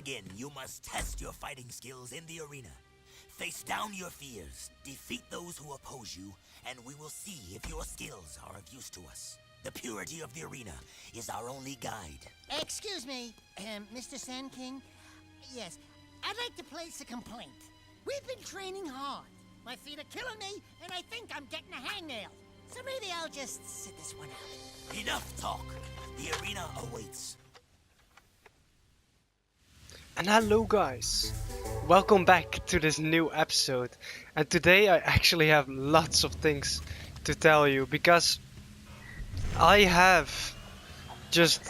begin, you must test your fighting skills in the arena. Face down your fears, defeat those who oppose you, and we will see if your skills are of use to us. The purity of the arena is our only guide. Excuse me, Mr. Sand King. Yes, I'd like to place a complaint. We've been training hard. My feet are killing me, and I think I'm getting a hangnail. So maybe I'll just sit this one out. Enough talk. The arena awaits. And hello guys, welcome back to this new episode. And today I actually have lots of things to tell you, because I have just...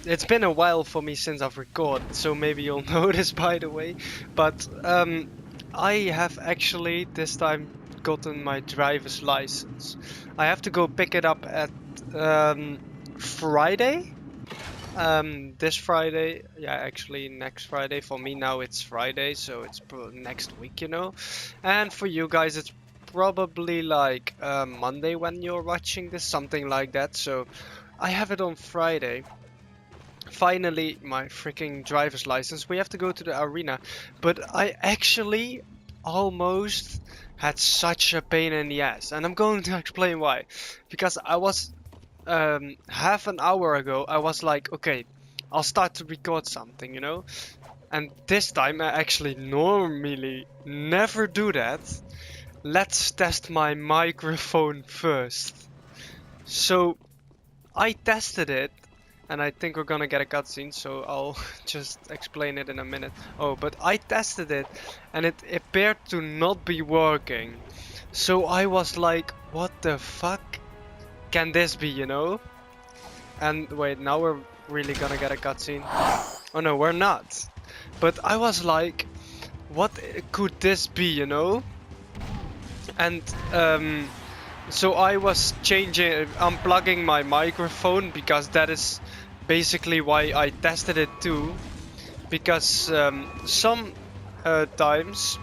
It's been a while for me since I've recorded, so maybe you'll notice, by the way. But I have actually this time gotten my driver's license. I have to go pick it up at Friday. This Friday, yeah, actually next Friday. For me now it's Friday, so it's next week, you know. And for you guys it's probably like Monday when you're watching this, something like that. So I have it on Friday. Finally, my freaking driver's license. We have to go to the arena, but I actually almost had such a pain in the ass, and I'm going to explain why. Because I was half an hour ago, I was like, okay, I'll start to record something, you know. And this time I actually normally never do that. Let's test my microphone first. So I tested it, and I think we're gonna get a cutscene, so I'll just explain it in a minute. Oh, but I tested it and it appeared to not be working. So I was like, what the fuck can this be, you know? And wait, now we're really gonna get a cutscene. Oh no, we're not. But I was like, what could this be, you know? And so I was unplugging my microphone, because that is basically why I tested it too. Because some times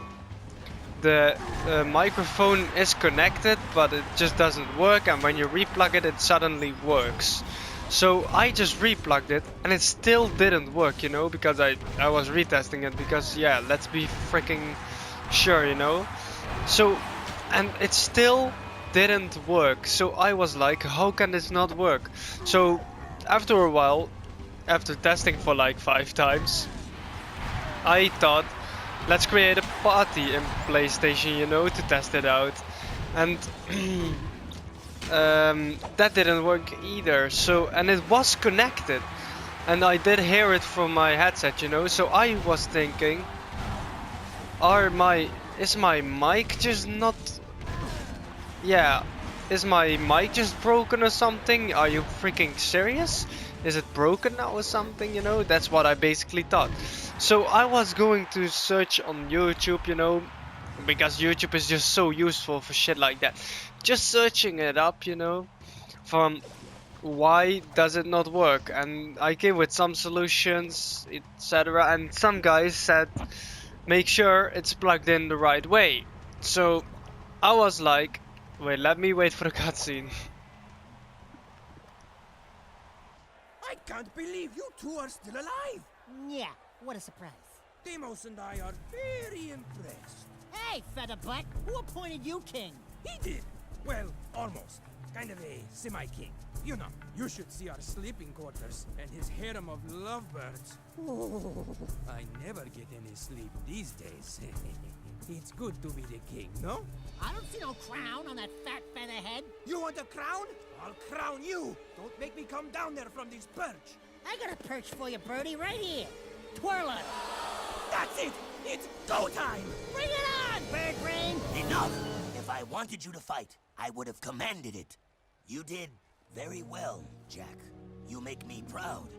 the microphone is connected, but it just doesn't work, and when you replug it, it suddenly works. So I just replugged it, and it still didn't work, you know, because I was retesting it, because yeah, let's be freaking sure, you know. So, and it still didn't work. So I was like, how can this not work? So after a while, after testing for like 5 times, I thought, let's create a party in PlayStation, you know, to test it out. And that didn't work either. So, and it was connected, and I did hear it from my headset, you know. So I was thinking, is my mic just not... Yeah, is my mic just broken or something? Are you freaking serious? Is it broken now or something, you know? That's what I basically thought. So I was going to search on YouTube, you know, because YouTube is just so useful for shit like that. Just searching it up, you know, from why does it not work? And I came with some solutions, etc. And some guys said, make sure it's plugged in the right way. So I was like, wait, let me wait for the cutscene. I can't believe you two are still alive! Yeah, what a surprise. Deimos and I are very impressed. Hey, Featherbutt, who appointed you king? He did. Well, almost. Kind of a semi-king. You know, you should see our sleeping quarters and his harem of lovebirds. I never get any sleep these days. It's good to be the king, no? I don't see no crown on that fat featherhead. You want a crown? I'll crown you! Don't make me come down there from this perch! I got a perch for you, birdie, right here. Twirl it. That's it! It's go time! Bring it on, bird brain! Enough! If I wanted you to fight, I would have commanded it. You did very well, Jack. You make me proud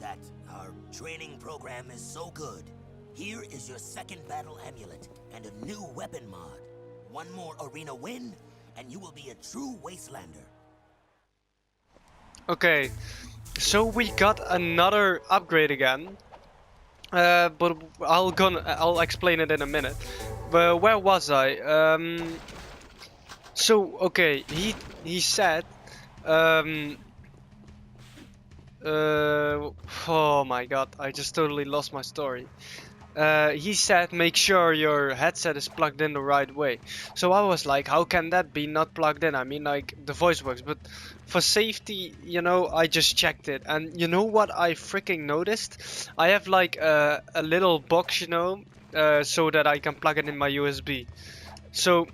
that our training program is so good. Here is your second battle amulet and a new weapon mod. One more arena win, and you will be a true wastelander. Okay, so we got another upgrade again. But I'll explain it in a minute. But where was I? So okay, he said Oh my god, I just totally lost my story. He said make sure your headset is plugged in the right way. So I was like, how can that be not plugged in? I mean, like, the voice works, but for safety, you know, I just checked it. And you know what I freaking noticed? I have like a little box, you know, so that I can plug it in my USB. So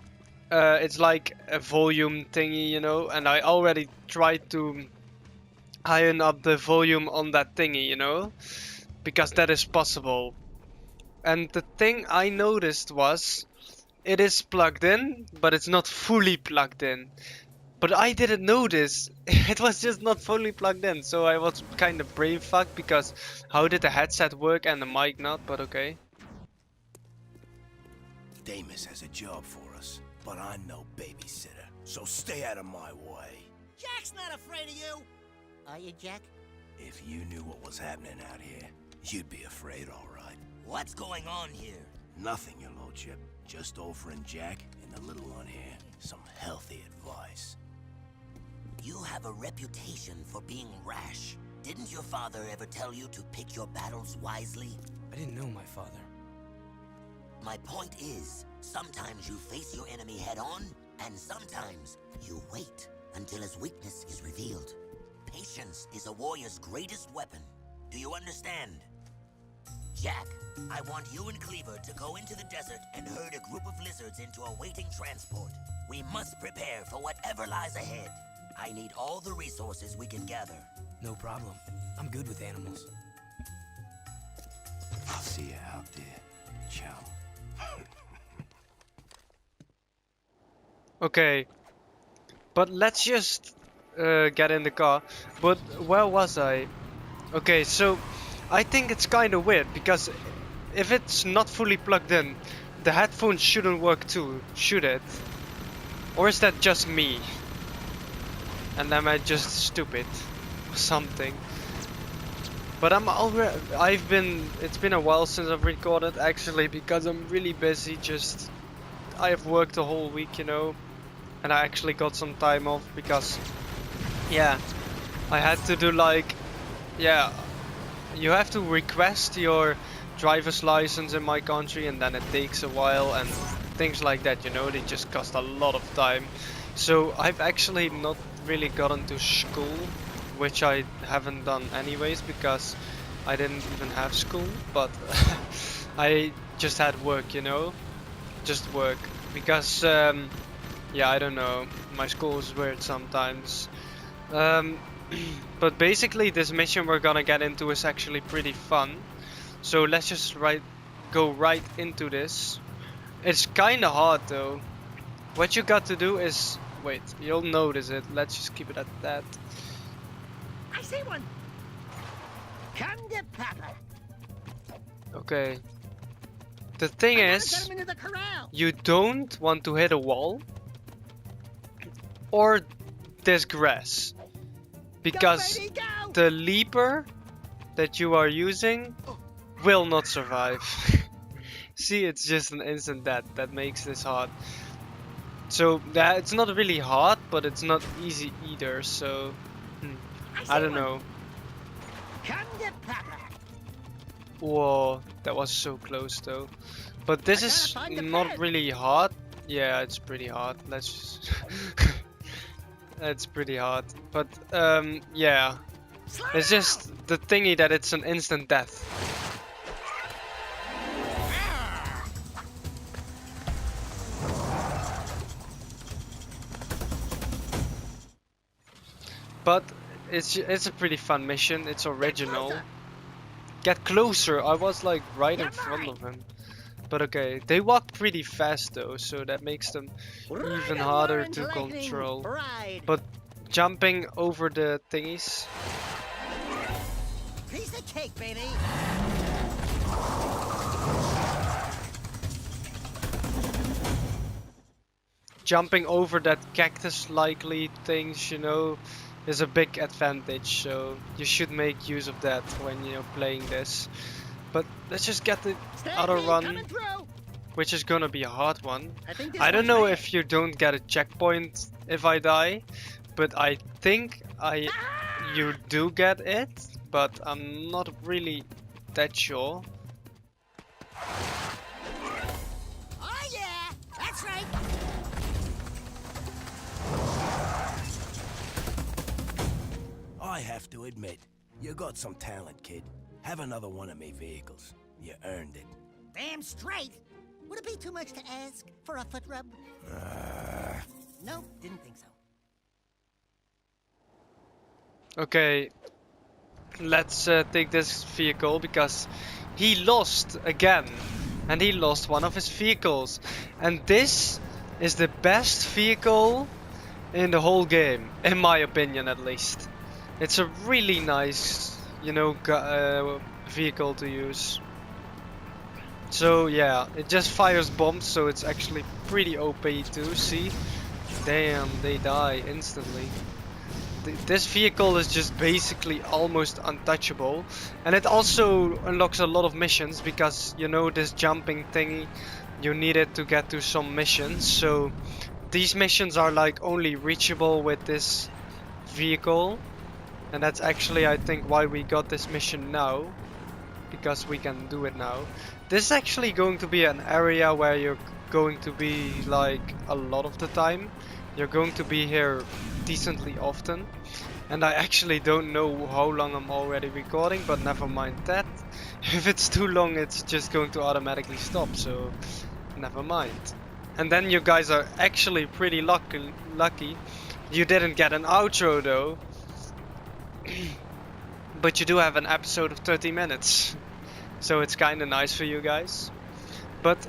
it's like a volume thingy, you know, and I already tried to iron up the volume on that thingy, you know, because that is possible. And the thing I noticed was it is plugged in, but it's not fully plugged in. But I didn't notice. It was just not fully plugged in, so I was kind of brain fucked because how did the headset work and the mic not? But okay. Damus has a job for us, but I'm no babysitter, so stay out of my way. Jack's not afraid of you. Are you, Jack? If you knew what was happening out here, you'd be afraid, all right. What's going on here? Nothing, your lordship. Just old friend Jack and the little one here. Some healthy advice. You have a reputation for being rash. Didn't your father ever tell you to pick your battles wisely? I didn't know my father. My point is, sometimes you face your enemy head on, and sometimes you wait until his weakness is revealed. Patience is a warrior's greatest weapon. Do you understand? Jack, I want you and Cleaver to go into the desert and herd a group of lizards into a waiting transport. We must prepare for whatever lies ahead. I need all the resources we can gather. No problem. I'm good with animals. I'll see you out there, chum. Okay. But let's just get in the car. But where was I? Okay, so I think it's kind of weird because if it's not fully plugged in, the headphones shouldn't work too, should it? Or is that just me? And am I just stupid or something? But it's been a while since I've recorded actually because I'm really busy. I have worked the whole week, you know, and I actually got some time off because, yeah, I had to do like, yeah, you have to request your driver's license in my country and then it takes a while and things like that, you know, they just cost a lot of time. So I've actually not really gotten to school, which I haven't done anyways because I didn't even have school, but I just had work, you know, just work because yeah, I don't know, my school is weird sometimes. But basically this mission we're gonna get into is actually pretty fun, so let's just go right into this. It's kinda hard though. What you got to do is, wait, you'll notice it, let's just keep it at that. I see one. Come to Papa. Okay. The thing is, Get him into the corral. you don't want to hit a wall or this grass because Go, baby, go. the leaper that you are using will not survive. See, it's just an instant death that makes this hard. So that it's not really hard, but it's not easy either. So I don't know. Come to Papa. Whoa, that was so close though. But this I is gotta find the not bed. really hard. Yeah, it's pretty hard. Let's just it's pretty hard. But yeah. Slow It's down. just the thingy that it's an instant death. But it's a pretty fun mission. It's original. Get closer. I was like right in You're front mine. of him. But okay, they walk pretty fast though, so that makes them even Ride harder and to learn lightning. control. Ride. But jumping over the thingies, Piece of cake, baby. jumping over that cactus-likely things, you know, is a big advantage. So you should make use of that when you're playing this. But let's just get the other Stampede run, coming through. which is gonna be a hard one. I think this I don't one's know red. if you don't get a checkpoint if I die, but I think you do get it, but I'm not really that sure. Oh yeah, that's right. I have to admit, you got some talent, kid. Have another one of me vehicles. You earned it. Damn straight. Would it be too much to ask for a foot rub? Nope, didn't think so. Okay, let's take this vehicle because he lost again. And he lost one of his vehicles. And this is the best vehicle in the whole game, in my opinion at least. It's a really nice, you know, vehicle to use. So yeah, it just fires bombs, so it's actually pretty OP too, see? Damn, they die instantly. This vehicle is just basically almost untouchable. And it also unlocks a lot of missions because, you know, this jumping thingy, you need it to get to some missions. So these missions are like only reachable with this vehicle. And that's actually, I think, why we got this mission now. Because we can do it now. This is actually going to be an area where you're going to be like a lot of the time. You're going to be here decently often. And I actually don't know how long I'm already recording, but never mind that. If it's too long, it's just going to automatically stop, so never mind. And then you guys are actually pretty lucky. You didn't get an outro though. But you do have an episode of 30 minutes. So it's kinda nice for you guys. But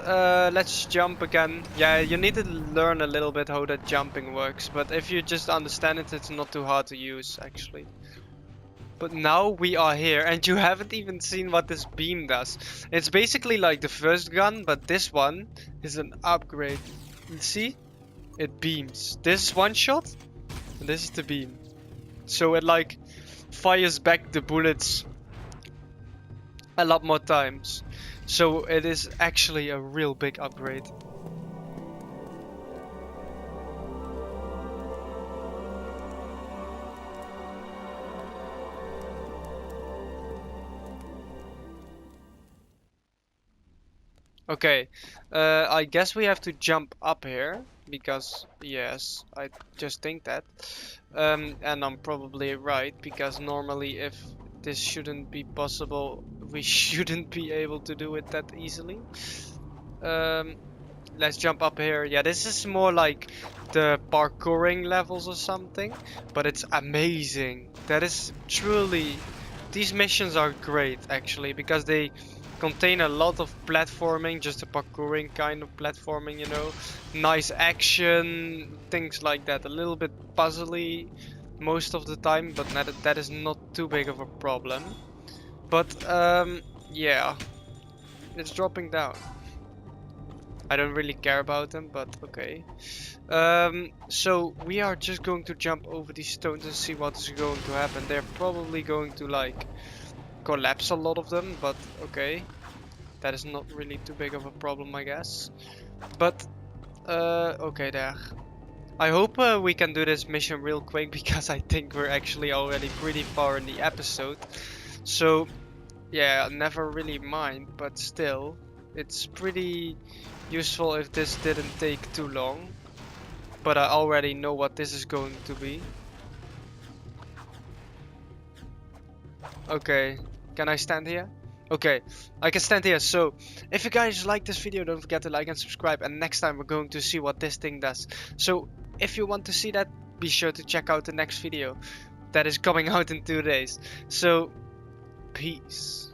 let's jump again. Yeah, you need to learn a little bit how that jumping works. But if you just understand it, it's not too hard to use actually. But now we are here and you haven't even seen what this beam does. It's basically like the first gun, but this one is an upgrade. You see? It beams. This is one shot, and this is the beam. So it like fires back the bullets a lot more times. So it is actually a real big upgrade. Okay, I guess we have to jump up here because yes, I just think that, and I'm probably right because normally if this shouldn't be possible, we shouldn't be able to do it that easily. Let's jump up here. Yeah, this is more like the parkouring levels or something, but it's amazing. That is truly, these missions are great actually because they contain a lot of platforming, just a parkouring kind of platforming, you know, nice action, things like that. A little bit puzzly most of the time, but that is not too big of a problem. But yeah, it's dropping down. I don't really care about them, but okay. So we are just going to jump over these stones and see what is going to happen. They're probably going to like collapse a lot of them, but okay. That is not really too big of a problem, I guess. But okay there. I hope we can do this mission real quick because I think we're actually already pretty far in the episode. So yeah, never really mind, but still, it's pretty useful if this didn't take too long. But I already know what this is going to be. Okay, can I stand here? Okay, I can stand here. So if you guys like this video, don't forget to like and subscribe, and next time we're going to see what this thing does. So if you want to see that, be sure to check out the next video that is coming out in 2 days. So peace.